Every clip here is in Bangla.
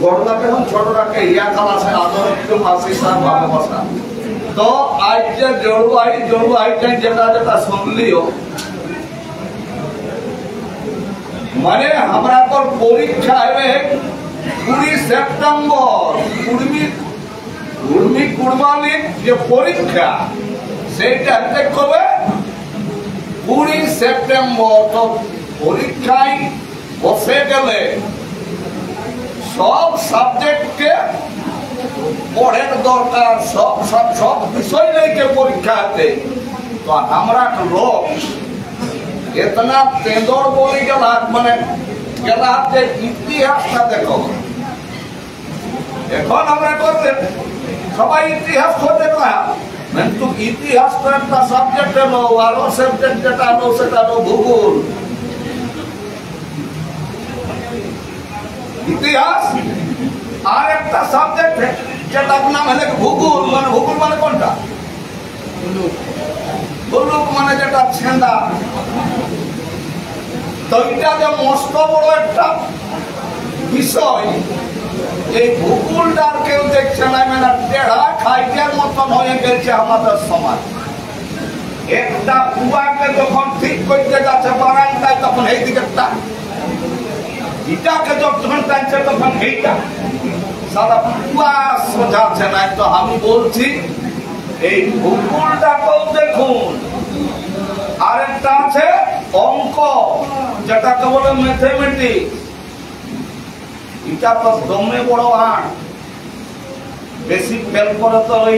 বড়টাকে এবং ছোটটাকে ইয়া কালাসে আদর একটু আশীর্বাদ ভালোবাসা। তো আজ যে জড়ুয়াইটা যেটা যেটা শুনলিও, মানে আমরা তো পরীক্ষা হবে 20 সেপ্টেম্বর, কুরবানির যে পরীক্ষা সেইটা হতে কবে 20 সেপ্টেম্বর। তো পরীক্ষায় বসে গেলে সব সাবজেক্টকে পড়ের দরকার, সব বিষয় নেই পরীক্ষাতে। তো আমরা লোক এতনা তেঁদর বলি গেলা, মানে গেলা যে ইতিহাসটা দেখো। এখন আমরা করতে সবাই ইতিহাস করতে না, কিন্তু ইতিহাস তো একটা সাবজেক্ট এলো, আরো সাবজেক্ট যেটা এলো সেটা হলো ভূগোল। ইতিহাস আর একটা সাবজেক্ট যেটার নাম হলে ভূগোল। মানে ভূগোল মানে কোনটা? ভূগোল মানে যেটা ছেঁদা। তো এটা যে মস্ত বড় একটা বিষয়, এই ভূগোলটার কেউ দেখছে না, মানে টেढ़ा খাইটার মতন হয়ে গেছে আমাদের সমাজ। একটা কুয়াকে যখন ঠিক করতে যাচ্ছে বারান্দায়, তখন এই দিকেরটা, এটাকে যখন টানছে তখন এইটা, সারা কুয়া সোজাচ্ছে না। তো আমি বলছি এই ভূগোলটাকেও দেখুন। আরেকটা আছে অঙ্ক, যেটাকে বলে ম্যাথমেটিক্স। এটা তো দমে বড় আর্ট, বেশি ফেল করে তো ওই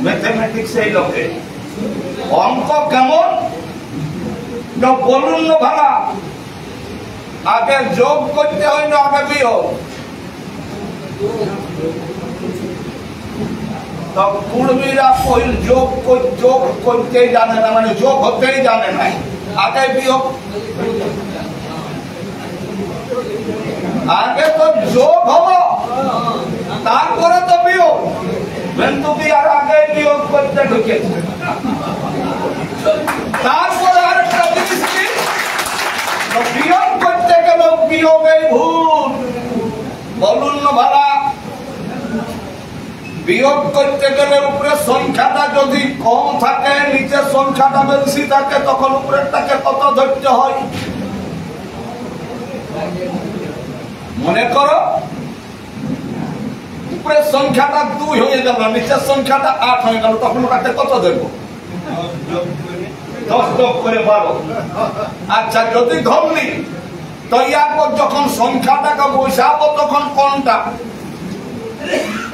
ম্যাথমেটিক্স। এই লোকে অঙ্ক কেমন বলুন না ভাড়া, আগে যোগ করতে হয় না আগে বিয়োগ। তো কুর্মীরা পহিল যোগ করতেই জানে না, মানে যোগ হতেই জানে নাই, আগে বিয়োগ। আগে তো যোগ হবো তারপরে তো বিয়োগ, কিন্তু বিয়ার আগে বিয়োগ করতে ঢুকেছে। তারপরে আরেকটা জিনিস কি, বিয়োগ করতে গেল বিয়োগের ভুল। বলুন না ভাড়া, বিয়োগ করতে গেলে উপরে সংখ্যাটা যদি কম থাকে, নিচের সংখ্যাটা বেশি থাকে, তখন উপরেরটাকে কত ধরতে হয়? মনে করো উপরের সংখ্যাটা 2 হয়ে গেল, নিচের সংখ্যাটা 8 হয়ে গেল, তখন ওটাকে কত ধরবো? 10 যোগ করে 12। আচ্ছা, যদি ধরলি তো ইয়ারপর যখন সংখ্যাটাকে বসাবো তখন কোনটা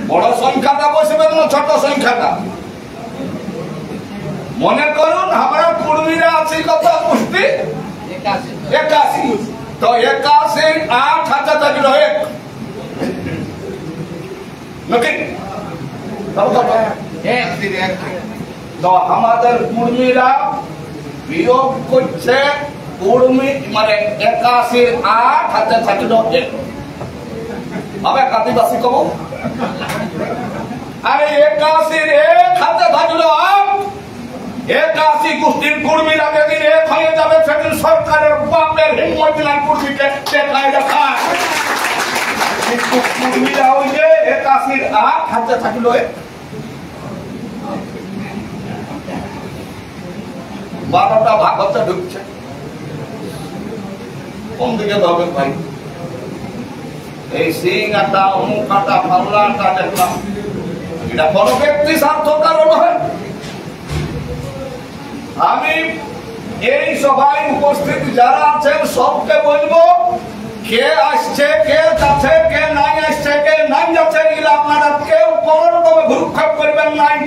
বড় সংখ্যাটা বসবে না ছোট সংখ্যাটা? মনে করুন আমরা কুর্মীরা আছি কত পুষ্টি 81। তো 81 8 হাতে থাকলো 1 নাকি? তো আমাদের কুর্মীরা বিয়োগ করছে, কুর্মী মানে 81 8 হাতে থাকলো 1। আমি কাদিবাসী কব, আরে 81 1 হাতে থাকলো 8। 81 গোষ্ঠীর কুর্মীরা যেদিন 1 হয়ে যাবে, সেদিন সরকারের বাপের হিম্মত নাই কুর্মীকে দেখায় দেখায়। কিন্তু কুর্মীরা ওই যে 81 8 হাতে থাকলো 1। 12টা ভাগ হতে ঢুকছে, কোন দিকে ধরবেন ভাই? এই সিং আটা, অমুক আটা, ফাল্লা আটা দেখলাম, এটা কোনো ব্যক্তি স্বার্থ কারণ হয়। আমি এই সভায় উপস্থিত যারা আছেন সবকে বলবো, কে আসছে, কে যাচ্ছে, কে নাই আসছে, কে নাই যাচ্ছে, এগুলো আপনারা কেউ কোনো রকম ভ্রুক্ষেপ করবেন নাই।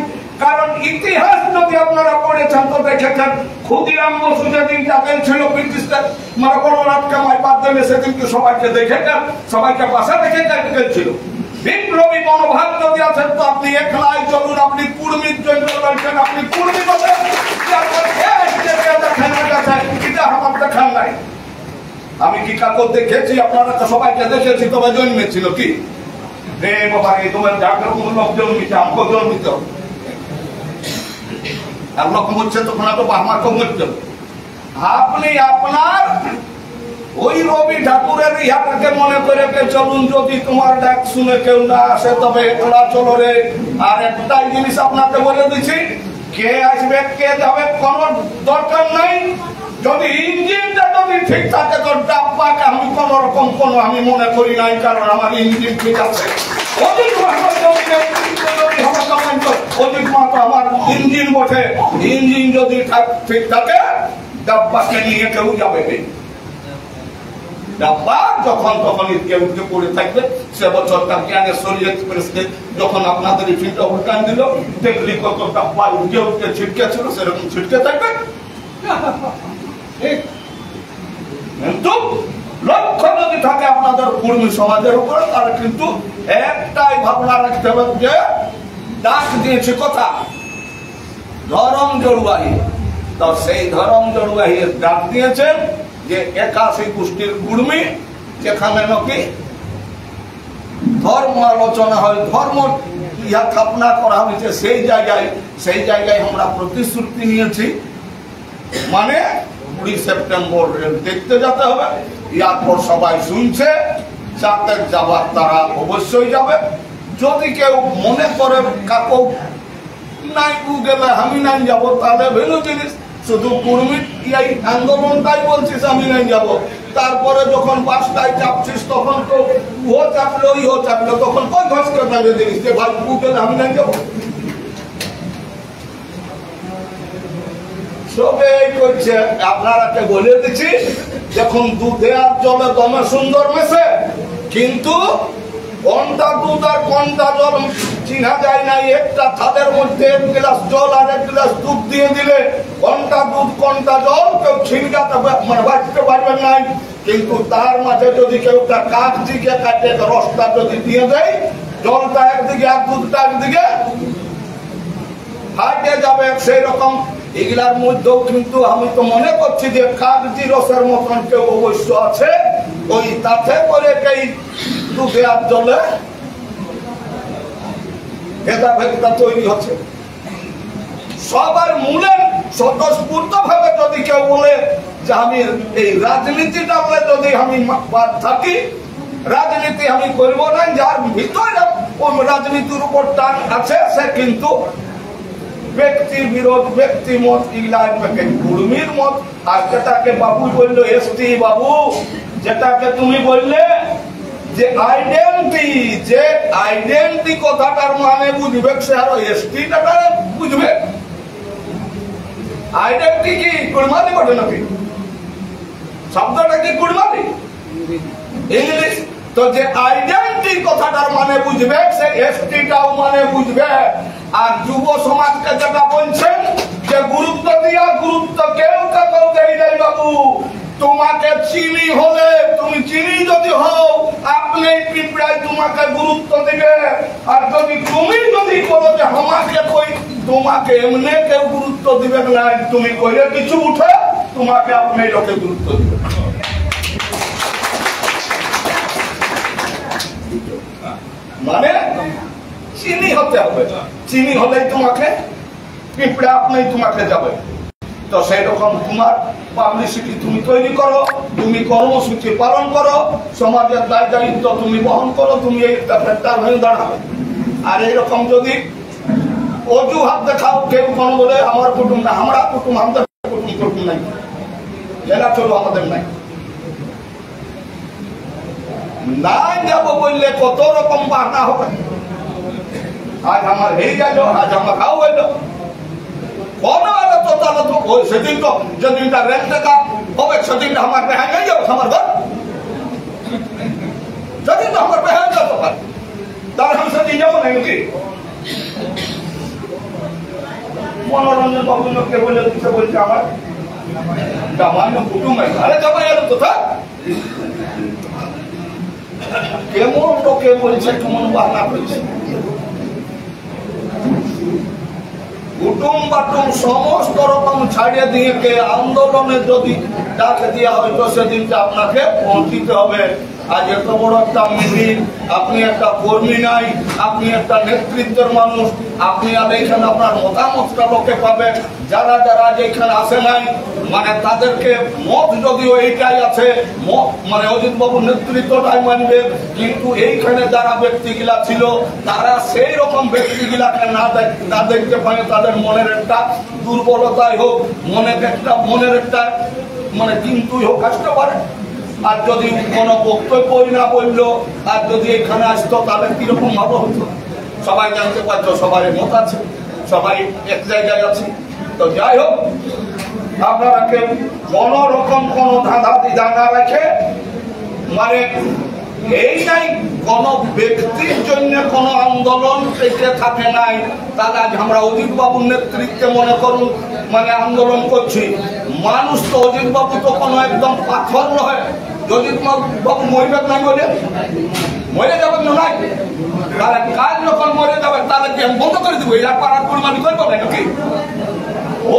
কারণ ইতিহাস যদি আপনারা পড়েছেন তো দেখেছেন, ক্ষুদিরাম বসু যেদিন যাবেন ছিল ব্রিটিশদের মানে গণনাথকে মাইপাত দেবে, সেদিনকে সবাইকে দেখেছেন, সবাইকে পাশে রেখে গেছিল। বিপ্লবী মনোভাব যদি আছেন তো আপনি একলাই চলুন, আপনি কুর্মীর জন্য বলছেন, আপনি কুর্মী বলেন, আমার দেখার নাই। আমি কি কাকু দেখেছি? আপনারা তো সবাইকে দেখেছি, তবে জন্মেছিল কি রে বাবা, এই তোমার যার কোন লোক জন্মিতে আমাকে জন্মিত আর লোক মরছে, তখন তো আমাকে মরতে। আপনি আপনার ওই রবি ঠাকুরের ইহাটাকে মনে করে চলুন, যদি তোমার ডাক শুনে কেউ না আসে তবে ওরা চলো রে। আর একটাই জিনিস আপনাকে বলে দিচ্ছি, কে আসবে কে যাবে কোনো দরকার নাই। যদি ইঞ্জিনটা যদি ঠিক থাকে তো ডাব্বাকে আমি কোন রকম আমি মনে করি নাই, কারণ আমার ইঞ্জিন ঠিক আছে। আমার ইঞ্জিন বটে, ইঞ্জিন যদি ঠিক থাকে ডাব্বাকে নিয়ে কেউ যাবে। ডাব্বা যখন তখন কেউ উঠে পড়ে থাকবে। সে বছর তার জ্ঞানেশ্বরী এক্সপ্রেসকে যখন আপনাদের ফিল্ডটা উল্টান দিল, দেখলি কত ডাব্বা উঠে উঠে ছিটকে ছিল, সেরকম ছিটকে থাকবে। কিন্তু লক্ষ্য যদি থাকে আপনাদের কর্মী সমাজের উপরে, তাহলে কিন্তু একটাই ভাবনা রাখতে হবে যে ডাক দিয়েছে কথা ধরম জড়ুয়াহি। তো সেই ধরম জড়ুয়াহি ডাক দিয়েছেন যে 81 গোষ্ঠীর কর্মী, যেখানে নাকি ধর্ম আলোচনা হয়, ধর্ম ইহা স্থাপনা করা হয়েছে, সেই জায়গায় আমরা প্রতিশ্রুতি নিয়েছি, মানে 20 সেপ্টেম্বর দেখতে যেতে হবে। ইয়ারপর সবাই শুনছে, যাতে যাবার তারা অবশ্যই যাবে। যদি কেউ মনে করে কাকু নাই গেলে আমি নাই যাব, তাহলে ভেলু জিনিস, শুধু কর্মী এই আন্দোলনটাই বলছিস আমি নাই যাব, তারপরে যখন 5টায় চাপছিস তখন তো ও চাপলো ইও চাপলো, তখন কই ঘস করে জিনিস যে ভাই গেলে আমি নাই যাব। সবাই করছে, আপনারাকে বলে দিচ্ছি, যখন দুধে আর জলে দমে সুন্দর মেশে, কিন্তু কোনটা দুধ আর কোনটা জল চিনা যায় না। একটা থালের মধ্যে 1 গ্লাস জল আর 1 গ্লাস দুধ দিয়ে দিলে কোনটা দুধ কোনটা জল কেউ ছিনকাতে মানে বাঁচতে পারবেন না। কিন্তু তার মাঝে যদি কেউ কাঠ দিকে কাটে রসটা যদি দিয়ে দেয়, জলটা একদিকে আর দুধটা একদিকে ফাটে যাবে। সেই রকম এগুলার মধ্যেও কিন্তু আমি তো মনে করছি যে কাগজি রসের মতন কেউ অবশ্য আছে, ওই তাতে করে এই দুধে আর জলে ভেদাভেদটা তৈরি হচ্ছে। সবার মূলে স্বতঃস্ফূর্ত ভাবে যদি কেউ বলে যে আমি এই রাজনীতিটা বলে যদি আমি বাদ থাকি, রাজনীতি আমি করবো না, যার ভিতরে রাজনীতির উপর টান আছে সে কিন্তু ব্যক্তি বিরোধ, ব্যক্তি মত, কর্মীর মত। আর যেটাকে বাবু বললো এসটি বাবু, যেটাকে তুমি বললে যে আইডেন্টি কথাটার মানে বুঝবে সে আরো এসটিটা বুঝবে। আইডেন্টি কি কুড়মালি বটে নাকি? শব্দটা কি কুড়মালি ইংলিশ? তো যে আইডেন্টি কথাটার মানে বুঝবে সে এসটিটাও মানে বুঝবে। আর যুব সমাজকে যেটা বলছেন যে গুরুত্ব দিয়া, গুরুত্ব কেউ কাউ দেই নাই বাবু। তোমাকে চিনি হলে, তুমি চিনি যদি হও, আপনি পিঁপড়ায় তোমাকে গুরুত্ব দিবে। আর যদি তুমি বলো যে আমাকে কই, তোমাকে এমনি কেউ গুরুত্ব দিবে না। তুমি কইলে কিছু উঠে, তোমাকে আপনি লোকে গুরুত্ব দিবে। মানে চিনি হতে হবে, চিনি হলেই তোমাকে পিঁপড়া আপনি তোমাকে যাবে। তো সেই রকম তোমার পাবলিসিটি তুমি তৈরি করো, তুমি কর্মসূচি পালন করো, সমাজের দায় দায়িত্ব তুমি বহন করো, তুমি একটা ফ্যাক্টর হয়ে দাঁড়াবে। আর এইরকম যদি অজুহাত দেখাও, কেউ কোনো বলে আমার কুটুম না, আমরা কুটুম, আমাদের কুটুম নাই, এরা চলো আমাদের নাই, নাই যাবো বললে কত রকম বাহানা হবে। আজ আমার হয়ে গেল, আজ আমার খাও হইল, সেদিন তো যেদিনটা রেন্ট টাকা হবে সেদিনটা আমার বেহান হয়ে যাবে, আমার ঘর সেদিন তো আমার বেহান যাবো, তার আমি সেদিন যাবো নাকি? মনোরঞ্জন বাবু লোককে বলে দিচ্ছে, বলছে আমার জামাই না কুটুম, আরে জামাই এলো তো থাক। কেমন লোকে বলছে, কেমন বাহানা করছে। কুটুম বাটুম সমস্ত রকম ছাড়িয়ে দিয়ে কে আন্দোলনে যদি ডাক দেওয়া হয়, তো সেদিনটা আপনাকে পৌঁছিতে হবে। আজ এত বড় একটা মিটিং, আপনি একটা কর্মী নাই, আপনি একটা নেতৃত্বের মানুষ, আপনি আর এইখানে আপনার মতামতটা লোকে পাবেন। যারা যারা যেখানে আসে নাই মানে তাদেরকে মত যদিও এইটাই আছে, মানে অজিত বাবুর নেতৃত্বটাই মানবে, কিন্তু এইখানে যারা ব্যক্তিগুলা ছিল তারা সেই রকম ব্যক্তিগুলাকে না দেখতে পায়, তাদের মনের একটা দুর্বলতাই হোক, মনের একটা মানে চিন্তুই হোক আসতে পারে। আর যদি কোনো বক্তব্যই না বললো, আর যদি এখানে আসতো তাহলে কিরকম ভালো হতো। সবাই জানতে পারতো সবাই মত আছে, সবাই এক জায়গায় আছে। তো যাই হোক, আপনারা কেউ কোন রকম কোন ধাঁধা দিদা না রেখে, মানে এই নাই কোন ব্যক্তির জন্য কোন আন্দোলন পেতে থাকে নাই। তাহলে আজ আমরা অজিত বাবুর নেতৃত্বে মনে করুন মানে আন্দোলন করছি। মানুষ তো অজিত বাবু তো কোনো একদম পাথর নয়। অজিত বাবু মরবেন না, মরে যাবেন না নাই, তাহলে কাজ যখন মরে যাবে তাহলে কি আমি বন্ধ করে দিব? এরা পাড়ার পরিমাণি করবো না নাকি?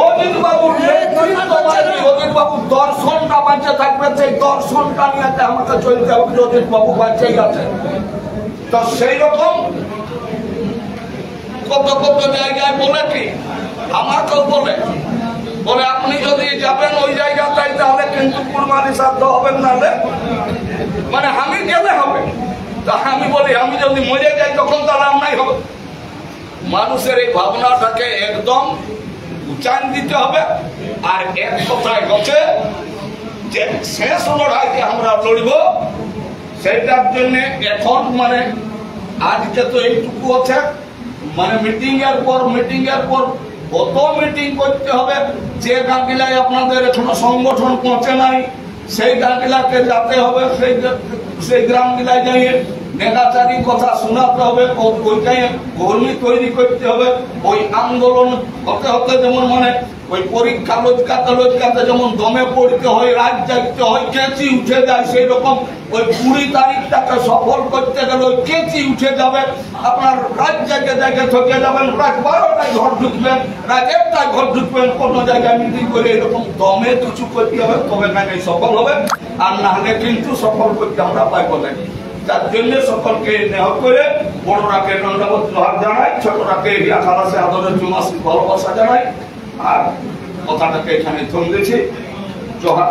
অজিত বাবুর অজিত বাবুর দর্শনটা বাঁচে থাকবে, সেই দর্শনটা নিয়ে আমাকে চলতে হবে। অজিত বাবু বাঁচেই আছে। তো সেই রকম কত কত জায়গায় বলে কি আমাকেও বলে আপনি যদি যাবেন ওই জায়গাটাই তাহলে কিন্তু কুরবানি সাধ্য হবেন না, মানে আমি গেলে হবে। তা আমি বলি আমি যদি মরে যাই তখন তাহলে আমরাই হবে। মানুষের এই ভাবনাটাকে একদম উচ্চারণ দিতে হবে। আর এক কথায় হচ্ছে যে শেষ লড়াইতে আমরা লড়ব, সেটার জন্য এখন মানে আজকে তো এইটুকু আছে, মানে মিটিং এর পর কত মিটিং করতে হবে। যে গাঁগুলায় আপনাদের এখনো সংগঠন পৌঁছে নাই সেই গাঁগুলাকে যেতে হবে, সেই গ্রামগুলায় যাইয়ে নেগাচারি কথা শোনাতে হবে, ওইটাই কর্মী তৈরি করতে হবে। ওই আন্দোলন হতে যেমন মানে ওই পরীক্ষা লজকাতে যেমন দমে পড়তে হয়, রাত জাগতে হয়, কেঁচি উঠে যায়, সেই রকম ওই 20 তারিখটাকে সফল করতে গেলে ওই কেঁচি উঠে যাবে। আপনার রাত জায়গায় থেকে যাবেন, রাত 12টায় ঘর ঢুকবেন, রাত 1টায় ঘর ঢুকবেন, কোন জায়গায় মিটিং করে এরকম দমে কিছু করতে হবে, তবে না সফল হবে। আর না হলে কিন্তু সফল করতে আমরা পাইব না। তার জন্য সকলকে নেহ করে বড়রাকে দণ্ডবোধ জোহার জানাই, ছোটরাকে হিয়া খালাসে আদরের চুমাসি ভালোবাসা জানাই। আর কথাটাকে এখানে থম দিয়েছি। জোহার।